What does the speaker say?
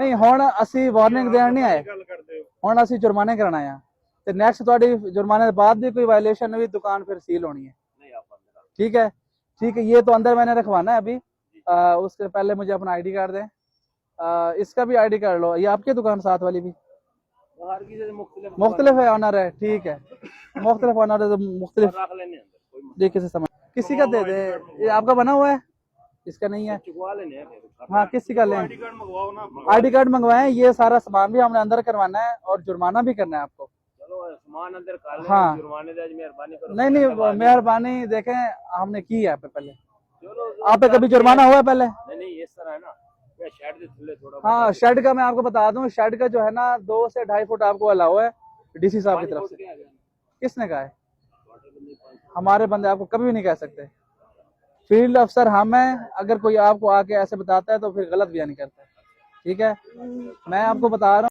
नहीं हुण असी वार्निंग देण नहीं आए, हुण असी जुर्माने कराना है ते नेक्स्ट तुहाडी जुर्माने के बाद भी कोई वायलेशन हुई दुकान फिर सील होनी है। ठीक है, ठीक है, ये तो अंदर मैंने रखवाना है अभी। उसके पहले मुझे अपना आईडी कार्ड दें। इसका भी आईडी कार्ड लो। ये आपकी दुकान साथ वाली भी मुख्तलिफ है ऑनर है? ठीक है, मुख्तलिफ ऑनर है तो मुख्तलिफ देखिए से समझ किसी का दे दे। ये आपका बना हुआ है, इसका नहीं है। हाँ, किसी का लें, आईडी कार्ड मंगवाएं। ये सारा सामान भी हमने अंदर करवाना है और जुर्माना भी करना है आपको। सामान अंदर कर लें। हाँ, जुर्माने दे मेहरबानी करो। नहीं नहीं, मेहरबानी देखें हमने की है पहले। आप पे कभी जुर्माना हुआ है पहले? नहीं, इस तरह है ना, शेड थोड़ा। हाँ, शेड का मैं आपको बता दूं, शेड का जो है ना 2 से 2.5 फुट आपको अलाउ है डीसी साहब की तरफ से। किसने कहा है? हमारे बंदे आपको कभी भी नहीं कह सकते। फील्ड अफसर हम हैं, अगर कोई आपको आके ऐसे बताता है तो फिर गलत बयानी करता है। ठीक है, मैं आपको बता रहा हूँ।